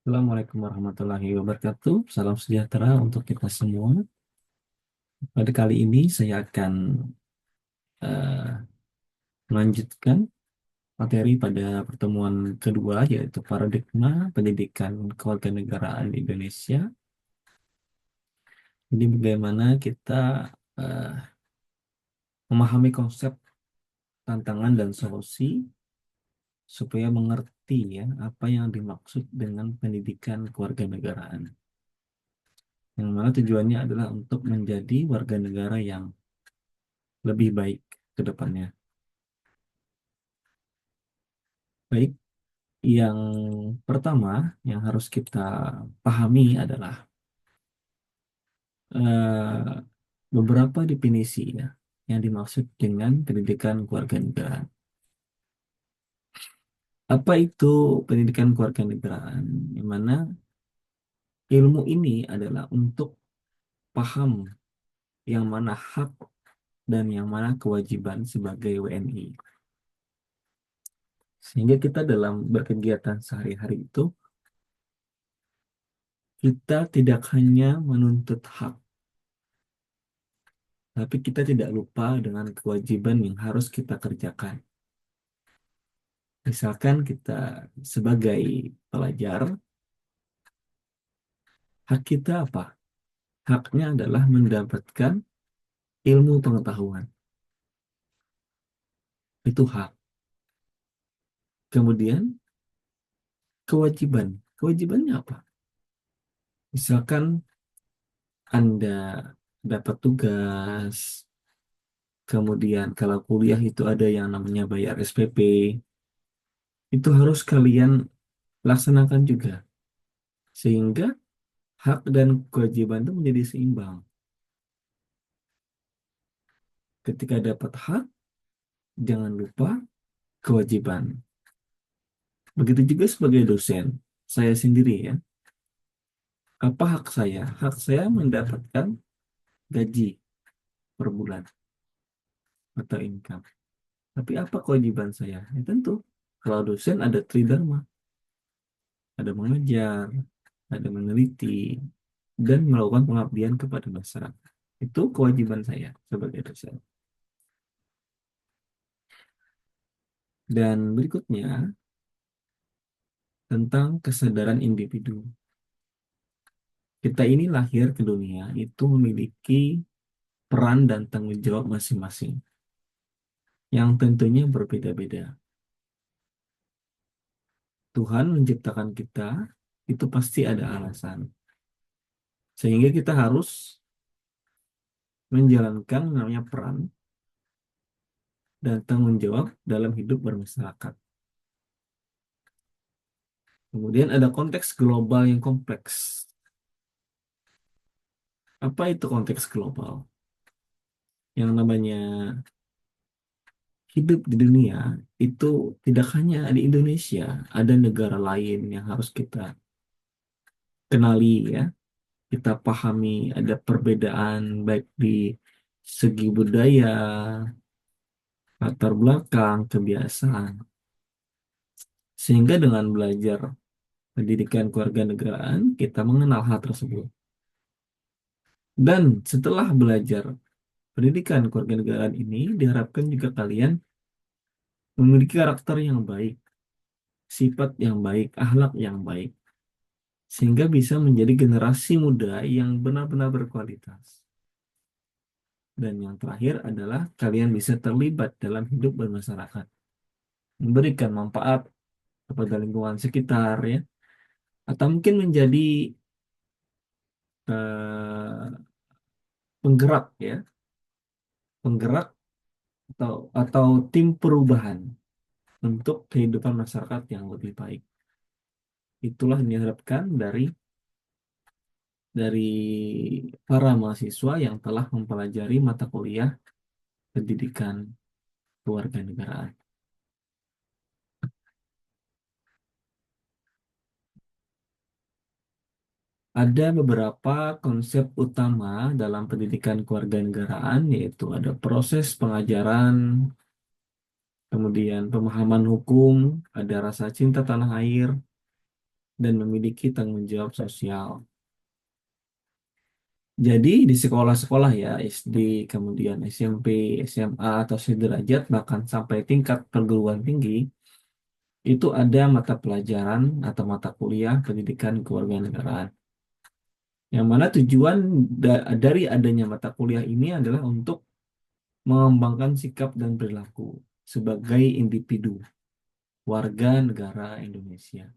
Assalamualaikum warahmatullahi wabarakatuh. Salam sejahtera untuk kita semua. Pada kali ini saya akan eh, melanjutkan materi pada pertemuan kedua, yaitu paradigma pendidikan kewarganegaraan di Indonesia. Jadi bagaimana kita eh, memahami konsep tantangan dan solusi supaya mengerti ya apa yang dimaksud dengan pendidikan kewarganegaraan. Yang mana tujuannya adalah untuk menjadi warga negara yang lebih baik ke depannya. Baik, yang pertama yang harus kita pahami adalah eh, beberapa definisi ya yang dimaksud dengan pendidikan kewarganegaraan. Apa itu pendidikan kewarganegaraan? Yang mana ilmu ini adalah untuk paham yang mana hak dan yang mana kewajiban sebagai WNI. Sehingga kita dalam berkegiatan sehari-hari itu, kita tidak hanya menuntut hak, tapi kita tidak lupa dengan kewajiban yang harus kita kerjakan. Misalkan kita sebagai pelajar, hak kita apa? Haknya adalah mendapatkan ilmu pengetahuan. Itu hak. Kemudian kewajiban. Kewajibannya apa? Misalkan Anda dapat tugas, kemudian kalau kuliah itu ada yang namanya bayar SPP, itu harus kalian laksanakan juga. Sehingga hak dan kewajiban itu menjadi seimbang. Ketika dapat hak, jangan lupa kewajiban. Begitu juga sebagai dosen, saya sendiri ya. Apa hak saya? Hak saya mendapatkan gaji per bulan atau income. Tapi apa kewajiban saya? Ya tentu, kalau dosen ada tridharma, ada mengajar, ada meneliti, dan melakukan pengabdian kepada masyarakat. Itu kewajiban saya sebagai dosen. Dan berikutnya, tentang kesadaran individu. Kita ini lahir ke dunia itu memiliki peran dan tanggung jawab masing-masing yang tentunya berbeda-beda. Tuhan menciptakan kita itu pasti ada alasan. Sehingga kita harus menjalankan namanya peran dan tanggung jawab dalam hidup bermasyarakat. Kemudian ada konteks global yang kompleks. Apa itu konteks global? Yang namanya hidup di dunia itu tidak hanya di Indonesia, ada negara lain yang harus kita kenali ya, kita pahami ada perbedaan baik di segi budaya, latar belakang, kebiasaan. Sehingga dengan belajar pendidikan kewarganegaraan, kita mengenal hal tersebut. Dan setelah belajar pendidikan kewarganegaraan ini, diharapkan juga kalian memiliki karakter yang baik, sifat yang baik, akhlak yang baik, sehingga bisa menjadi generasi muda yang benar-benar berkualitas. Dan yang terakhir adalah kalian bisa terlibat dalam hidup bermasyarakat, memberikan manfaat kepada lingkungan sekitar ya, atau mungkin menjadi eh, penggerak ya, penggerak atau tim perubahan untuk kehidupan masyarakat yang lebih baik. Itulah yang diharapkan dari para mahasiswa yang telah mempelajari mata kuliah pendidikan kewarganegaraan. Ada beberapa konsep utama dalam pendidikan kewarganegaraan, yaitu ada proses pengajaran, kemudian pemahaman hukum, ada rasa cinta tanah air, dan memiliki tanggung jawab sosial. Jadi di sekolah-sekolah ya, SD, kemudian SMP, SMA, atau sederajat, bahkan sampai tingkat perguruan tinggi, itu ada mata pelajaran atau mata kuliah pendidikan kewarganegaraan. Yang mana tujuan dari adanya mata kuliah ini adalah untuk mengembangkan sikap dan perilaku sebagai individu warga negara Indonesia.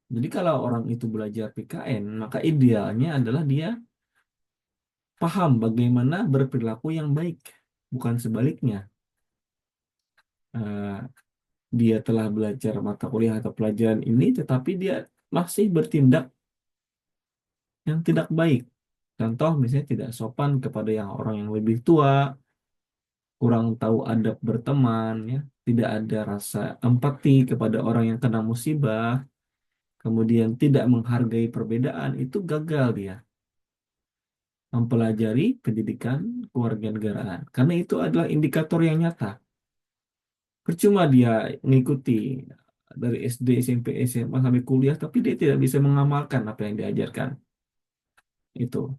Jadi kalau orang itu belajar PKN, maka idealnya adalah dia paham bagaimana berperilaku yang baik, bukan sebaliknya. Eh, Dia telah belajar mata kuliah atau pelajaran ini, tetapi dia masih bertindak yang tidak baik. Contoh misalnya tidak sopan kepada yang orang yang lebih tua, kurang tahu adab berteman, ya, tidak ada rasa empati kepada orang yang kena musibah, kemudian tidak menghargai perbedaan, itu gagal dia mempelajari pendidikan kewarganegaraan. Karena itu adalah indikator yang nyata. Percuma dia mengikuti dari SD, SMP, SMA sampai kuliah, tapi dia tidak bisa mengamalkan apa yang diajarkan. Itu.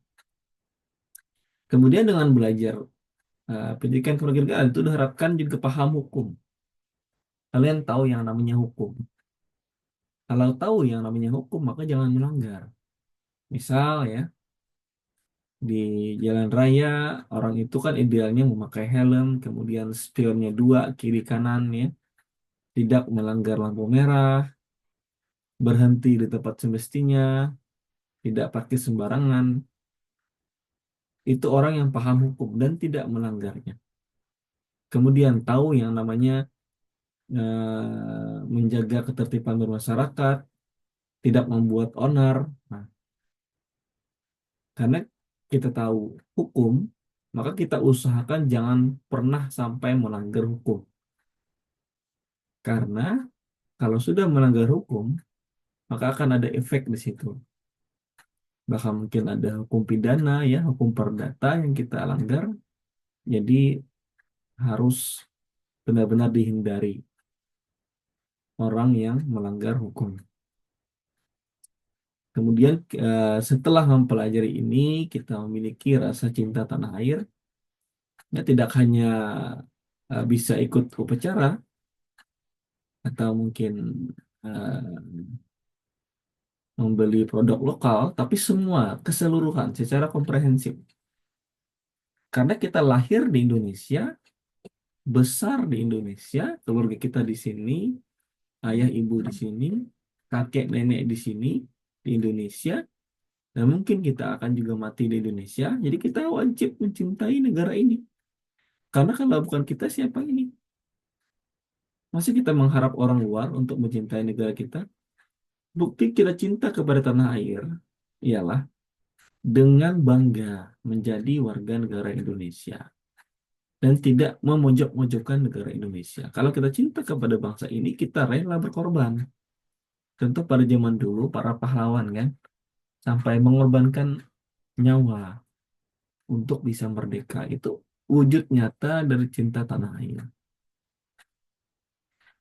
Kemudian dengan belajar pendidikan kewarganegaraan itu diharapkan juga paham hukum. Kalian tahu yang namanya hukum. Kalau tahu yang namanya hukum, maka jangan melanggar. Misal ya, di jalan raya, orang itu kan idealnya memakai helm, kemudian spionnya dua, kiri kanan ya, tidak melanggar lampu merah, berhenti di tempat semestinya, tidak parkir sembarangan. Itu orang yang paham hukum dan tidak melanggarnya. Kemudian tahu yang namanya menjaga ketertiban bermasyarakat, tidak membuat onar. Nah, karena kita tahu hukum, maka kita usahakan jangan pernah sampai melanggar hukum. Karena kalau sudah melanggar hukum, maka akan ada efek di situ. Bahkan mungkin ada hukum pidana ya, hukum perdata yang kita langgar. Jadi harus benar-benar dihindari orang yang melanggar hukum. Kemudian setelah mempelajari ini, kita memiliki rasa cinta tanah air. Ya, tidak hanya bisa ikut upacara atau mungkin eh, membeli produk lokal, tapi semua keseluruhan secara komprehensif. Karena kita lahir di Indonesia, besar di Indonesia, keluarga kita di sini, ayah ibu di sini, kakek nenek di sini, di Indonesia, dan mungkin kita akan juga mati di Indonesia. Jadi kita wajib mencintai negara ini. Karena kalau bukan kita, siapa ini? Masih kita mengharap orang luar untuk mencintai negara kita? Bukti kita cinta kepada tanah air ialah dengan bangga menjadi warga negara Indonesia dan tidak memojok-mojokkan negara Indonesia. Kalau kita cinta kepada bangsa ini, kita rela berkorban. Contoh pada zaman dulu, para pahlawan kan, sampai mengorbankan nyawa untuk bisa merdeka. Itu wujud nyata dari cinta tanah air.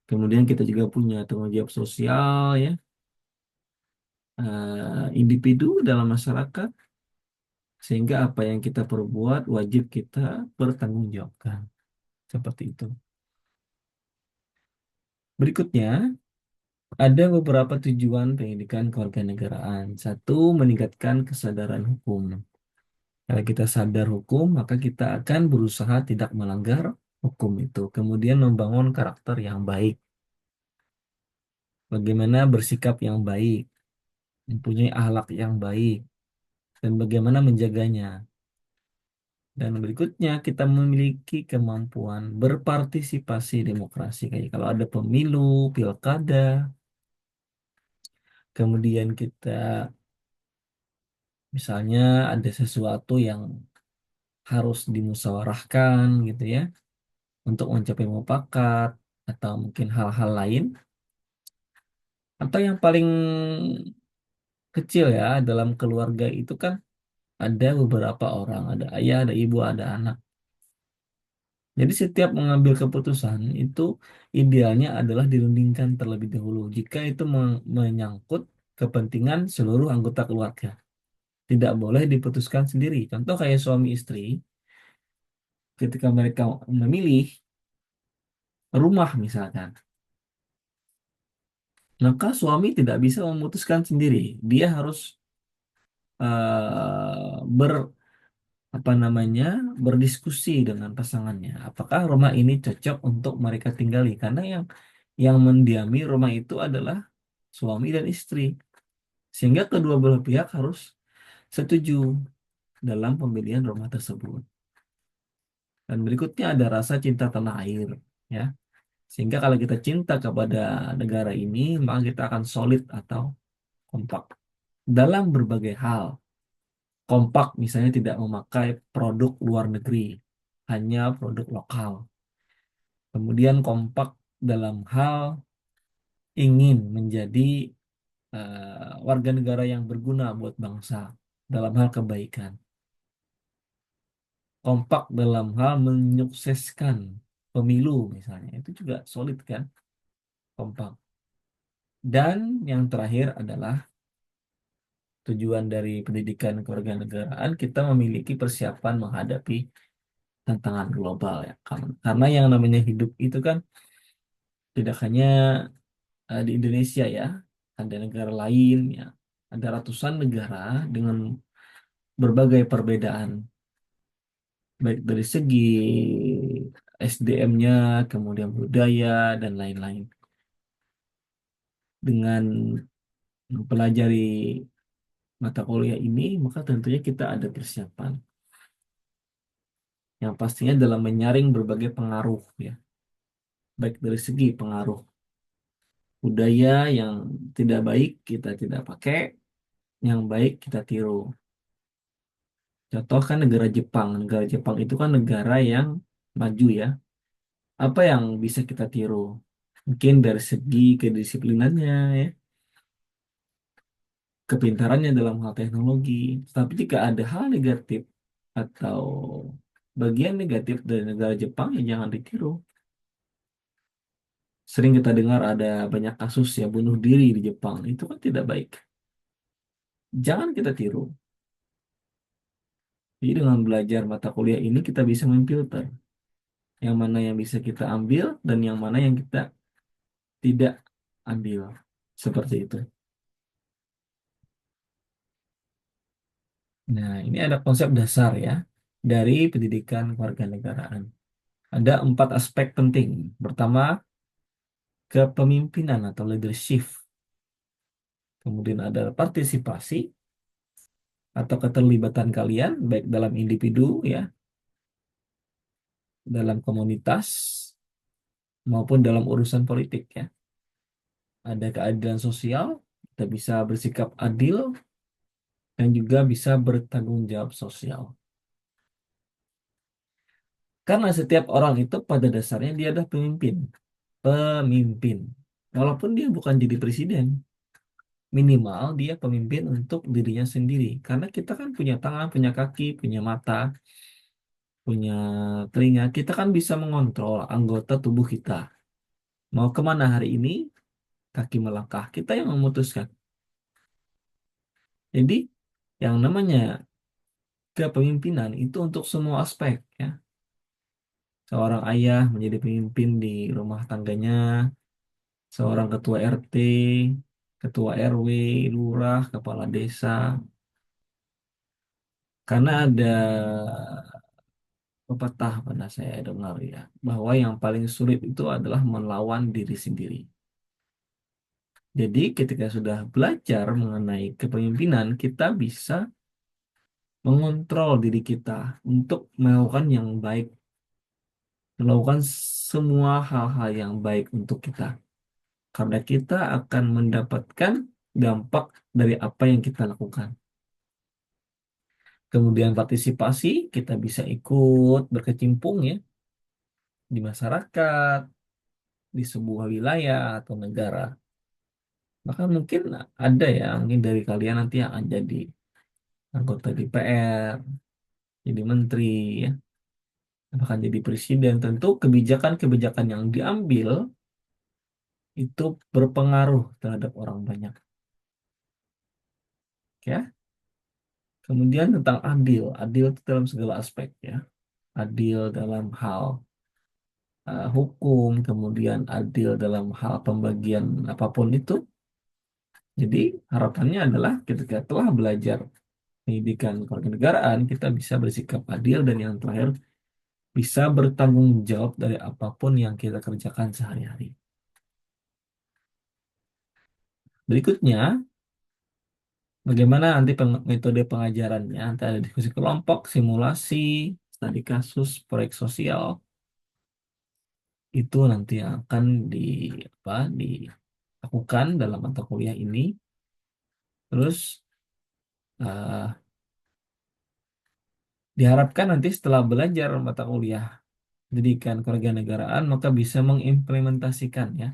Kemudian kita juga punya tanggung jawab sosial ya, individu dalam masyarakat, sehingga apa yang kita perbuat wajib kita pertanggungjawabkan. Seperti itu. Berikutnya, ada beberapa tujuan pendidikan kewarganegaraan. Satu, meningkatkan kesadaran hukum. Kalau kita sadar hukum, maka kita akan berusaha tidak melanggar hukum itu. Kemudian membangun karakter yang baik. Bagaimana bersikap yang baik, mempunyai akhlak yang baik, dan bagaimana menjaganya. Dan berikutnya, kita memiliki kemampuan berpartisipasi demokrasi. Kayak kalau ada pemilu, pilkada, kemudian kita misalnya ada sesuatu yang harus dimusyawarahkan gitu ya, untuk mencapai mufakat, atau mungkin hal-hal lain. Atau yang paling kecil ya, dalam keluarga itu kan ada beberapa orang, ada ayah, ada ibu, ada anak. Jadi setiap mengambil keputusan itu idealnya adalah dirundingkan terlebih dahulu jika itu menyangkut kepentingan seluruh anggota keluarga. Tidak boleh diputuskan sendiri. Contoh kayak suami istri, ketika mereka memilih rumah misalkan, maka suami tidak bisa memutuskan sendiri. Dia harus ber apa namanya berdiskusi dengan pasangannya. Apakah rumah ini cocok untuk mereka tinggali? Karena yang mendiami rumah itu adalah suami dan istri. Sehingga kedua belah pihak harus setuju dalam pembelian rumah tersebut. Dan berikutnya ada rasa cinta tanah air, ya. Sehingga kalau kita cinta kepada negara ini, maka kita akan solid atau kompak dalam berbagai hal. Kompak misalnya tidak memakai produk luar negeri, hanya produk lokal. Kemudian kompak dalam hal ingin menjadi warga negara yang berguna buat bangsa dalam hal kebaikan. Kompak dalam hal menyukseskan pemilu misalnya. Itu juga solid kan, kompak. Dan yang terakhir adalah tujuan dari pendidikan kewarganegaraan, kita memiliki persiapan menghadapi tantangan global ya. Karena yang namanya hidup itu kan tidak hanya di Indonesia ya, ada negara lain ya, ada ratusan negara dengan berbagai perbedaan, baik dari segi SDM-nya, kemudian budaya dan lain-lain. Dengan mempelajari mata kuliah ini, maka tentunya kita ada persiapan yang pastinya dalam menyaring berbagai pengaruh ya, baik dari segi pengaruh budaya yang tidak baik kita tidak pakai, yang baik kita tiru. Contoh kan negara Jepang. Negara Jepang itu kan negara yang maju ya. Apa yang bisa kita tiru? Mungkin dari segi kedisiplinannya ya, kepintarannya dalam hal teknologi. Tapi jika ada hal negatif atau bagian negatif dari negara Jepang ya jangan ditiru. Sering kita dengar ada banyak kasus ya bunuh diri di Jepang. Itu kan tidak baik. Jangan kita tiru. Jadi dengan belajar mata kuliah ini kita bisa memfilter yang mana yang bisa kita ambil dan yang mana yang kita tidak ambil. Seperti itu. Nah, ini ada konsep dasar ya dari pendidikan kewarganegaraan. Ada 4 aspek penting. Pertama, kepemimpinan atau leadership. Kemudian ada partisipasi atau keterlibatan kalian, baik dalam individu ya, dalam komunitas, maupun dalam urusan politik ya. Ada keadilan sosial, kita bisa bersikap adil, dan juga bisa bertanggung jawab sosial. Karena setiap orang itu pada dasarnya dia adalah pemimpin. Pemimpin. Walaupun dia bukan jadi presiden, minimal dia pemimpin untuk dirinya sendiri. Karena kita kan punya tangan, punya kaki, punya mata, punya telinga. Kita kan bisa mengontrol anggota tubuh kita. Mau kemana hari ini, kaki melangkah. Kita yang memutuskan. Jadi yang namanya kepemimpinan itu untuk semua aspek ya. Seorang ayah menjadi pemimpin di rumah tangganya, seorang ketua RT, ketua RW, lurah, kepala desa. Karena ada pepatah pernah saya dengar ya, bahwa yang paling sulit itu adalah melawan diri sendiri. Jadi ketika sudah belajar mengenai kepemimpinan, kita bisa mengontrol diri kita untuk melakukan yang baik, melakukan semua hal-hal yang baik untuk kita. Karena kita akan mendapatkan dampak dari apa yang kita lakukan. Kemudian partisipasi, kita bisa ikut berkecimpung ya di masyarakat, di sebuah wilayah atau negara. Maka mungkin ada ya, mungkin dari kalian nanti yang akan jadi anggota DPR, jadi menteri ya. bahkan jadi presiden, tentu kebijakan-kebijakan yang diambil itu berpengaruh terhadap orang banyak. Ya. Kemudian tentang adil, adil itu dalam segala aspek ya. Adil dalam hal hukum, kemudian adil dalam hal pembagian apapun itu. Jadi harapannya adalah ketika telah belajar pendidikan kewarganegaraan, kita bisa bersikap adil dan yang terakhir bisa bertanggung jawab dari apapun yang kita kerjakan sehari-hari. Berikutnya, bagaimana nanti metode pengajarannya? Nanti ada diskusi kelompok, simulasi, studi kasus, proyek sosial. Itu nanti yang akan dilakukan dalam mata kuliah ini. Terus eh, diharapkan nanti setelah belajar mata kuliah pendidikan kewarganegaraan maka bisa mengimplementasikan ya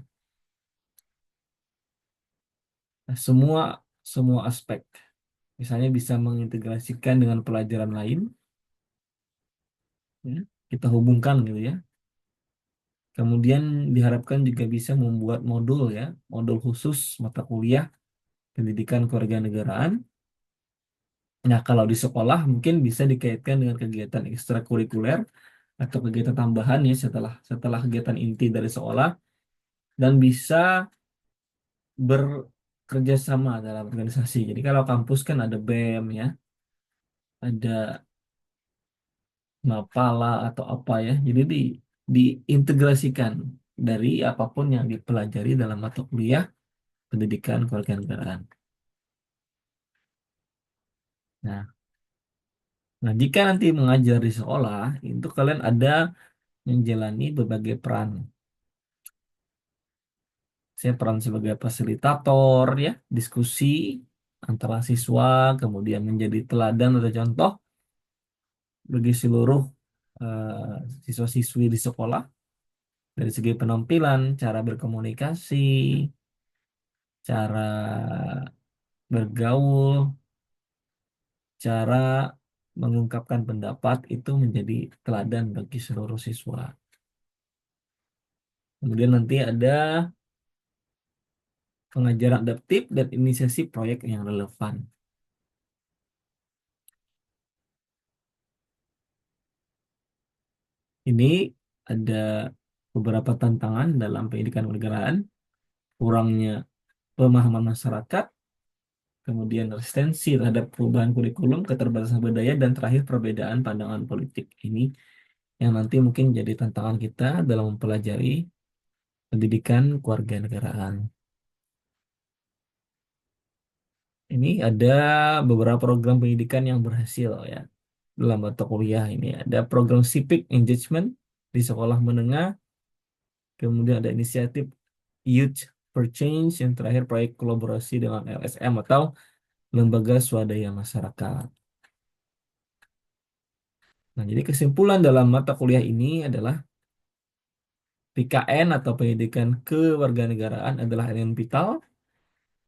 semua semua aspek. Misalnya bisa mengintegrasikan dengan pelajaran lain, ya, kita hubungkan gitu ya. Kemudian diharapkan juga bisa membuat modul ya, modul khusus mata kuliah pendidikan kewarganegaraan. Nah, kalau di sekolah mungkin bisa dikaitkan dengan kegiatan ekstrakurikuler atau kegiatan tambahan ya setelah setelah kegiatan inti dari sekolah dan bisa bekerja sama dalam organisasi. Jadi kalau kampus kan ada BEM ya, ada Mapala atau apa ya. Jadi diintegrasikan dari apapun yang dipelajari dalam mata kuliah pendidikan kewarganegaraan. Nah, nah, jika nanti mengajar di sekolah, itu kalian ada menjalani berbagai peran. Saya peran sebagai fasilitator ya, diskusi antara siswa, kemudian menjadi teladan atau contoh bagi seluruh siswa-siswi di sekolah dari segi penampilan, cara berkomunikasi, cara bergaul, cara mengungkapkan pendapat itu menjadi teladan bagi seluruh siswa. Kemudian nanti ada pengajaran adaptif dan inisiasi proyek yang relevan. Ini ada beberapa tantangan dalam pendidikan kenegaraan, kurangnya pemahaman masyarakat, kemudian resistensi terhadap perubahan kurikulum, keterbatasan budaya, dan terakhir perbedaan pandangan politik. Ini yang nanti mungkin jadi tantangan kita dalam mempelajari pendidikan kewarganegaraan. Ini ada beberapa program pendidikan yang berhasil ya dalam mata kuliah ini. Ada program Civic Engagement di sekolah menengah, kemudian ada inisiatif Youth for Change, yang terakhir proyek kolaborasi dengan LSM atau lembaga swadaya masyarakat. Nah, jadi kesimpulan dalam mata kuliah ini adalah PKN atau pendidikan kewarganegaraan adalah elemen vital.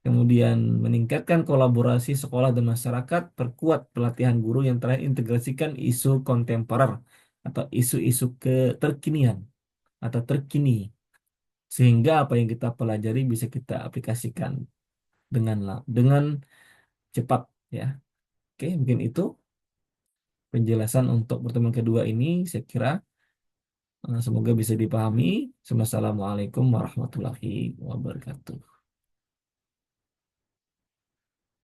Kemudian meningkatkan kolaborasi sekolah dan masyarakat, perkuat pelatihan guru yang terakhir integrasikan isu kontemporer atau isu-isu keterkinian atau terkini sehingga apa yang kita pelajari bisa kita aplikasikan dengan cepat ya. Oke, mungkin itu penjelasan untuk pertemuan kedua ini saya kira semoga bisa dipahami. Wassalamualaikum warahmatullahi wabarakatuh.